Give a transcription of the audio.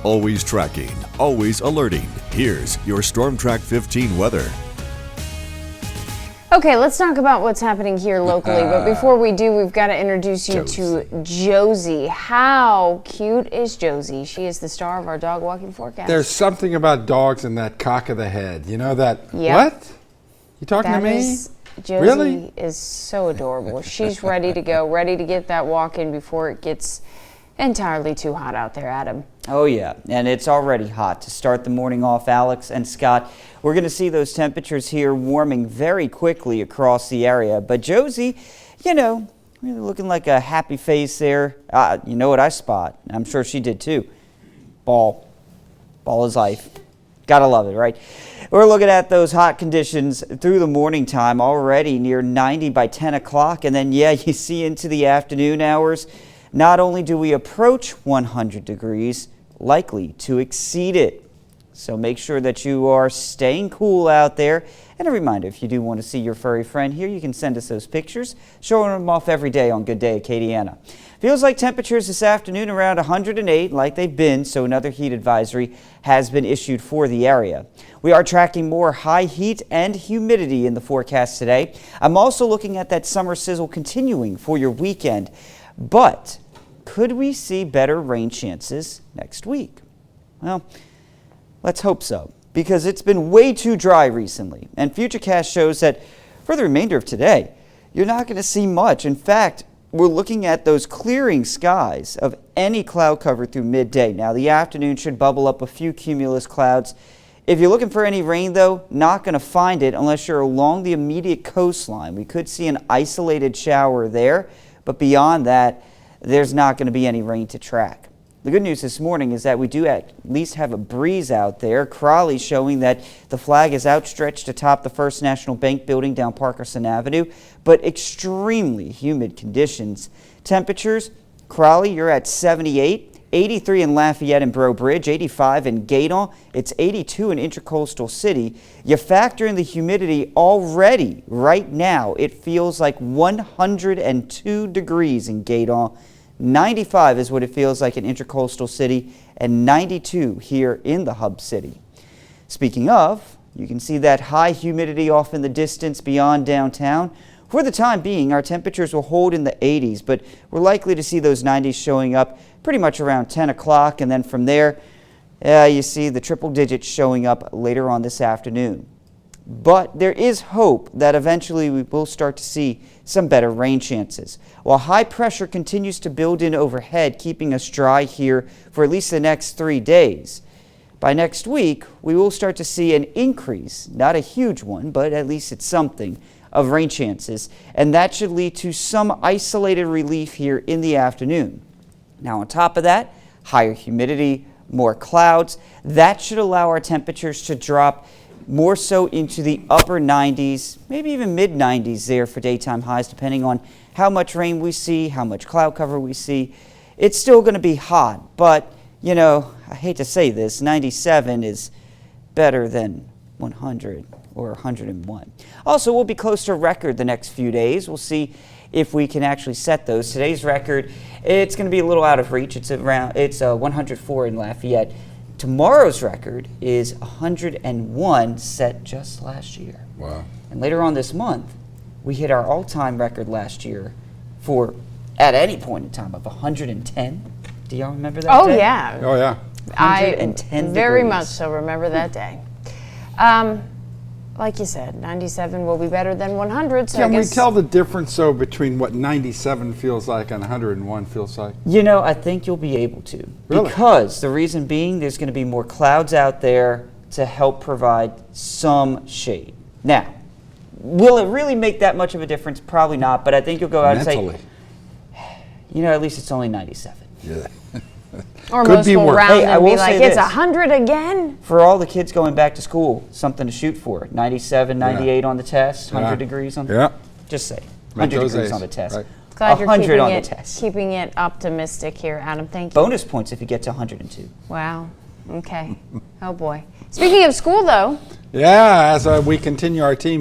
Always tracking, always alerting. Here's your Storm Track 15 weather. Okay, let's talk about what's happening here locally. But before we do, we've got to introduce you to Josie. How cute is Josie? She is the star of our dog walking forecast. There's something about dogs in that cock of the head. You know that? Yep. What? You talking to me? Josie Really? is so adorable. She's ready to go, ready to get that walk in before it gets entirely too hot out there, Adam. Oh yeah, and it's already hot. To start the morning off, Alex and Scott, we're going to see those temperatures here warming very quickly across the area. But Josie, you know, really looking like a happy face there. You know what I spot? I'm sure she did too. Ball. Ball is life. Gotta love it, right? We're looking at those hot conditions through the morning time, already near 90 by 10 o'clock. And then, yeah, you see into the afternoon hours, not only do we approach 100 degrees, likely to exceed it. So make sure that you are staying cool out there. And a reminder, if you do want to see your furry friend here, you can send us those pictures, showing them off every day on Good Day Acadiana. Feels like temperatures this afternoon around 108, like they've been, so another heat advisory has been issued for the area. We are tracking more high heat and humidity in the forecast today. I'm also looking at that summer sizzle continuing for your weekend. But could we see better rain chances next week? Well, let's hope so, because it's been way too dry recently. And Futurecast shows that for the remainder of today, you're not going to see much. In fact, we're looking at those clearing skies of any cloud cover through midday. Now, the afternoon should bubble up a few cumulus clouds. If you're looking for any rain, though, not going to find it unless you're along the immediate coastline. We could see an isolated shower there, but beyond that, there's not going to be any rain to track. The good news this morning is that we do at least have a breeze out there. Crawley showing that the flag is outstretched atop the First National Bank building down Parkerson Avenue, but extremely humid conditions. Temperatures, Crawley, you're at 78. 83 in Lafayette and Breaux Bridge, 85 in Gaydon, it's 82 in Intracoastal City. You factor in the humidity already, right now, it feels like 102 degrees in Gaydon. 95 is what it feels like in Intracoastal City, and 92 here in the hub city. Speaking of, you can see that high humidity off in the distance beyond downtown. For the time being, our temperatures will hold in the 80s, but we're likely to see those 90s showing up pretty much around 10 o'clock, and then from there, you see the triple digits showing up later on this afternoon. But there is hope that eventually we will start to see some better rain chances. While high pressure continues to build in overhead, keeping us dry here for at least the next 3 days. By next week, we will start to see an increase, not a huge one, but at least it's something, of rain chances, and that should lead to some isolated relief here in the afternoon. Now on top of that, higher humidity, more clouds, that should allow our temperatures to drop more so into the upper 90s, maybe even mid 90s there for daytime highs, depending on how much rain we see, how much cloud cover we see. It's still going to be hot, but you know, I hate to say this, 97 is better than 100 or 101. Also, we'll be close to a record the next few days. We'll see if we can actually set those. Today's record, it's going to be a little out of reach. It's 104 in Lafayette. Tomorrow's record is 101, set just last year. Wow. And later on this month, we hit our all-time record last year for, at any point in time, of 110. Do y'all remember that day? Yeah. Oh, yeah. I 110 very degrees. much so remember that day. Like you said, 97 will be better than 100. So Can I we guess tell the difference, though, between what 97 feels like and 101 feels like? You know, I think you'll be able to. Really? Because the reason being, there's going to be more clouds out there to help provide some shade. Now, will it really make that much of a difference? Probably not, but I think you'll go out Mentally. and say, you know, at least it's only 97. Yeah. or could most be will worse. round Hey, I and be will like, say it's this. 100 again. For all the kids going back to school, something to shoot for. 97, 98 on the test, 100 Yeah. degrees on Yeah. Just say, Make 100 those degrees A's, on the test. right. Glad you're 100 on keeping the test. keeping it optimistic here, Adam. Thank you. Bonus points if you get to 102. Wow. Okay. Oh boy. Speaking of school, though. Yeah, as we continue our team